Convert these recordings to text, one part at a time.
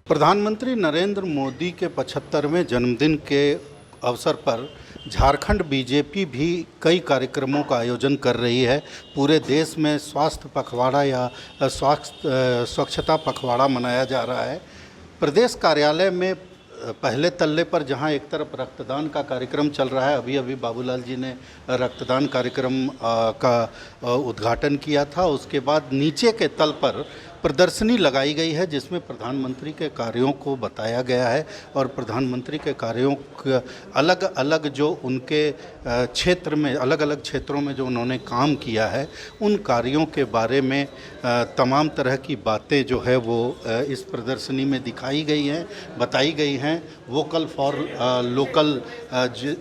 प्रधानमंत्री नरेंद्र मोदी के 75वें जन्मदिन के अवसर पर झारखंड बीजेपी भी कई कार्यक्रमों का आयोजन कर रही है। पूरे देश में स्वास्थ्य पखवाड़ा या स्वच्छता पखवाड़ा मनाया जा रहा है। प्रदेश कार्यालय में पहले तल्ले पर जहां एक तरफ रक्तदान का कार्यक्रम चल रहा है, अभी बाबूलाल जी ने रक्तदान कार्यक्रम का उद्घाटन किया था। उसके बाद नीचे के तल पर प्रदर्शनी लगाई गई है जिसमें प्रधानमंत्री के कार्यों को बताया गया है और प्रधानमंत्री के कार्यों के अलग अलग जो उनके क्षेत्र में अलग अलग क्षेत्रों में जो उन्होंने काम किया है उन कार्यों के बारे में तमाम तरह की बातें जो है वो इस प्रदर्शनी में दिखाई गई हैं, बताई गई हैं। वोकल फॉर लोकल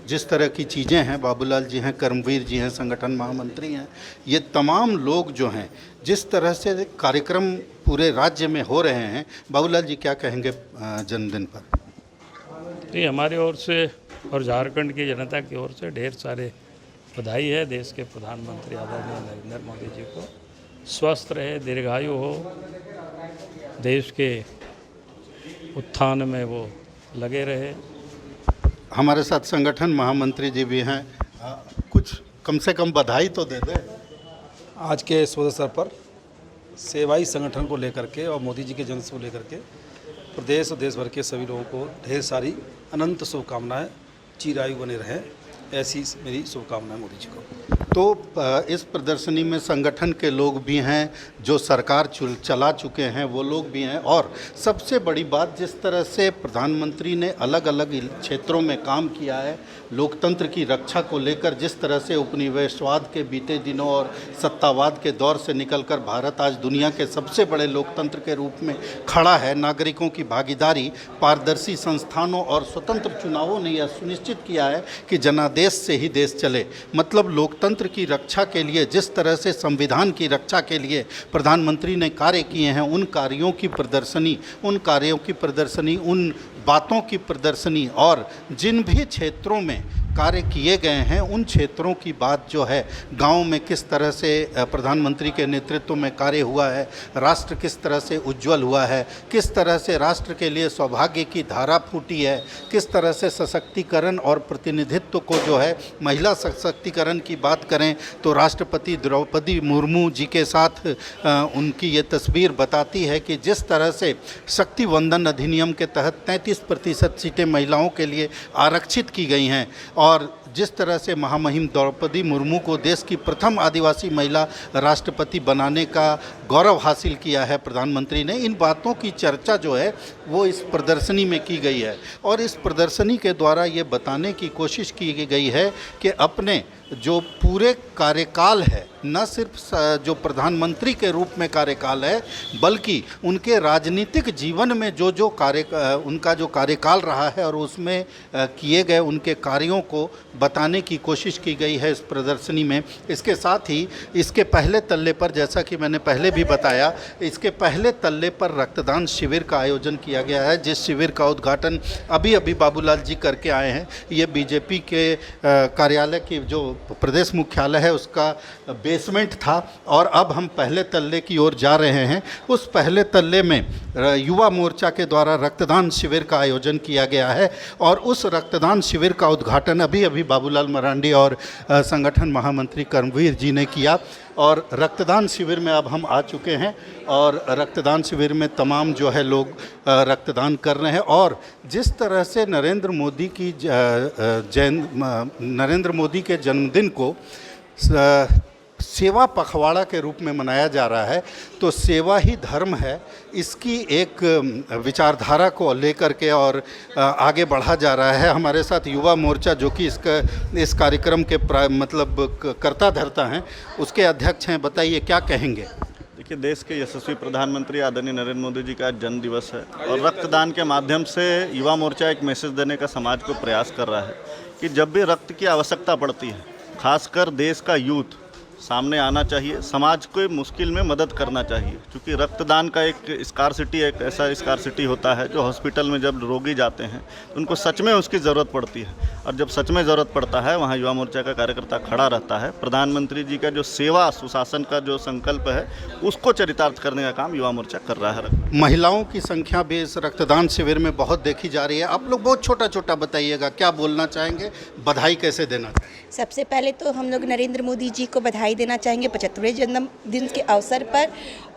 जिस तरह की चीज़ें हैं, बाबूलाल जी हैं, कर्मवीर जी हैं, संगठन महामंत्री हैं, ये तमाम लोग जो हैं जिस तरह से कार्यक्रम पूरे राज्य में हो रहे हैं। बाबूलाल जी क्या कहेंगे जन्मदिन पर? नहीं, हमारी ओर से और झारखंड की जनता की ओर से ढेर सारे बधाई है। देश के प्रधानमंत्री आदरणीय नरेंद्र मोदी जी को स्वस्थ रहे, दीर्घायु हो, देश के उत्थान में वो लगे रहे। हमारे साथ संगठन महामंत्री जी भी हैं, कुछ कम से कम बधाई तो दे दें। आज के इस अवसर पर सेवाई संगठन को लेकर के और मोदी जी के जन्मदिन को लेकर के प्रदेश और देश भर के सभी लोगों को ढेर सारी अनंत शुभकामनाएं। चिरायु बने रहें, ऐसी मेरी शुभकामनाएं मोदी जी को। तो इस प्रदर्शनी में संगठन के लोग भी हैं, जो सरकार चला चुके हैं वो लोग भी हैं, और सबसे बड़ी बात जिस तरह से प्रधानमंत्री ने अलग अलग क्षेत्रों में काम किया है, लोकतंत्र की रक्षा को लेकर जिस तरह से उपनिवेशवाद के बीते दिनों और सत्तावाद के दौर से निकलकर भारत आज दुनिया के सबसे बड़े लोकतंत्र के रूप में खड़ा है। नागरिकों की भागीदारी, पारदर्शी संस्थानों और स्वतंत्र चुनावों ने यह सुनिश्चित किया है कि जनादेश से ही देश चले। मतलब लोकतंत्र की रक्षा के लिए जिस तरह से संविधान की रक्षा के लिए प्रधानमंत्री ने कार्य किए हैं, उन कार्यों की प्रदर्शनी, उन बातों की प्रदर्शनी, और जिन भी क्षेत्रों में कार्य किए गए हैं उन क्षेत्रों की बात जो है, गांव में किस तरह से प्रधानमंत्री के नेतृत्व में कार्य हुआ है, राष्ट्र किस तरह से उज्जवल हुआ है, किस तरह से राष्ट्र के लिए सौभाग्य की धारा फूटी है, किस तरह से सशक्तिकरण और प्रतिनिधित्व को जो है, महिला सशक्तिकरण की बात करें तो राष्ट्रपति द्रौपदी मुर्मू जी के साथ उनकी ये तस्वीर बताती है कि जिस तरह से शक्ति वंदन अधिनियम के तहत 33% सीटें महिलाओं के लिए आरक्षित की गई हैं, और जिस तरह से महामहिम द्रौपदी मुर्मू को देश की प्रथम आदिवासी महिला राष्ट्रपति बनाने का गौरव हासिल किया है प्रधानमंत्री ने, इन बातों की चर्चा जो है वो इस प्रदर्शनी में की गई है। और इस प्रदर्शनी के द्वारा ये बताने की कोशिश की गई है कि अपने जो पूरे कार्यकाल है, न सिर्फ जो प्रधानमंत्री के रूप में कार्यकाल है, बल्कि उनके राजनीतिक जीवन में जो उनका जो कार्यकाल रहा है और उसमें किए गए उनके कार्यों को बताने की कोशिश की गई है इस प्रदर्शनी में। इसके साथ ही इसके पहले तल्ले पर, जैसा कि मैंने पहले भी बताया, इसके पहले तल्ले पर रक्तदान शिविर का आयोजन किया गया है, जिस शिविर का उद्घाटन अभी बाबूलाल जी करके आए हैं। ये बीजेपी के कार्यालय की जो प्रदेश मुख्यालय है उसका बेसमेंट था, और अब हम पहले तल्ले की ओर जा रहे हैं। उस पहले तल्ले में युवा मोर्चा के द्वारा रक्तदान शिविर का आयोजन किया गया है, और उस रक्तदान शिविर का उद्घाटन अभी बाबूलाल मरांडी और संगठन महामंत्री कर्मवीर जी ने किया। और रक्तदान शिविर में अब हम आ चुके हैं, और रक्तदान शिविर में तमाम जो है लोग रक्तदान कर रहे हैं। और जिस तरह से नरेंद्र मोदी के जन्मदिन को सेवा पखवाड़ा के रूप में मनाया जा रहा है, तो सेवा ही धर्म है, इसकी एक विचारधारा को लेकर के और आगे बढ़ा जा रहा है। हमारे साथ युवा मोर्चा, जो कि इस कार्यक्रम के कर्ता धर्ता हैं, उसके अध्यक्ष हैं। बताइए क्या कहेंगे? देखिए, देश के यशस्वी प्रधानमंत्री आदरणीय नरेंद्र मोदी जी का आज जन्म दिवस है, और रक्तदान के माध्यम से युवा मोर्चा एक मैसेज देने का समाज को प्रयास कर रहा है कि जब भी रक्त की आवश्यकता पड़ती है, खासकर देश का यूथ सामने आना चाहिए, समाज को मुश्किल में मदद करना चाहिए, क्योंकि रक्तदान का एक स्कारसिटी, एक ऐसा स्कारसिटी होता है जो हॉस्पिटल में जब रोगी जाते हैं तो उनको सच में उसकी ज़रूरत पड़ती है, और जब सच में ज़रूरत पड़ता है वहाँ युवा मोर्चा का कार्यकर्ता खड़ा रहता है। प्रधानमंत्री जी का जो सेवा सुशासन का जो संकल्प है उसको चरितार्थ करने का काम युवा मोर्चा कर रहा है। महिलाओं की संख्या भी इस रक्तदान शिविर में बहुत देखी जा रही है। आप लोग बहुत छोटा छोटा बताइएगा, क्या बोलना चाहेंगे, बधाई कैसे देना चाहेंगे? सबसे पहले तो हम लोग नरेंद्र मोदी जी को बधाई देना चाहेंगे 75वें जन्मदिन के अवसर पर।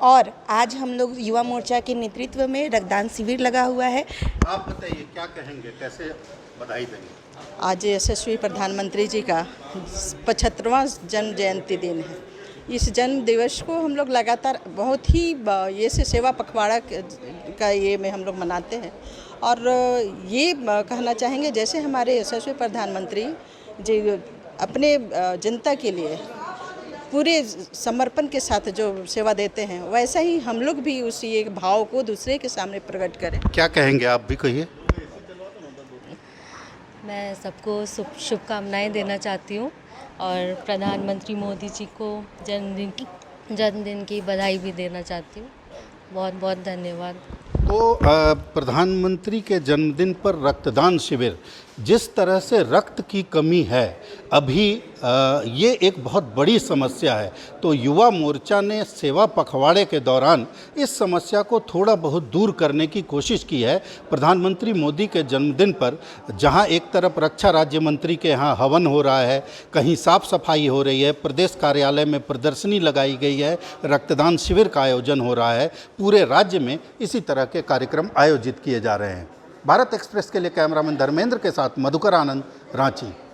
और आज हम लोग युवा मोर्चा के नेतृत्व में रक्तदान शिविर लगा हुआ है। आप बताइए क्या कहेंगे, कैसे बधाई देंगे? आज यशस्वी प्रधानमंत्री जी का 75वां जन्म जयंती दिन है। इस जन्म दिवस को हम लोग लगातार बहुत ही ये से सेवा पखवाड़ा का ये में हम लोग मनाते हैं। और ये कहना चाहेंगे, जैसे हमारे यशस्वी प्रधानमंत्री जी अपने जनता के लिए पूरे समर्पण के साथ जो सेवा देते हैं, वैसा ही हम लोग भी उसी एक भाव को दूसरे के सामने प्रकट करें। क्या कहेंगे, आप भी कहिए। मैं सबको शुभकामनाएं देना चाहती हूँ और प्रधानमंत्री मोदी जी को जन्मदिन की बधाई भी देना चाहती हूँ। बहुत बहुत धन्यवाद। तो प्रधानमंत्री के जन्मदिन पर रक्तदान शिविर, जिस तरह से रक्त की कमी है अभी, ये एक बहुत बड़ी समस्या है। तो युवा मोर्चा ने सेवा पखवाड़े के दौरान इस समस्या को थोड़ा बहुत दूर करने की कोशिश की है। प्रधानमंत्री मोदी के जन्मदिन पर जहां एक तरफ रक्षा राज्य मंत्री के यहाँ हवन हो रहा है, कहीं साफ सफाई हो रही है, प्रदेश कार्यालय में प्रदर्शनी लगाई गई है, रक्तदान शिविर का आयोजन हो रहा है, पूरे राज्य में इसी तरह के कार्यक्रम आयोजित किए जा रहे हैं। भारत एक्सप्रेस के लिए कैमरामैन धर्मेंद्र के साथ मधुकर आनंद, रांची।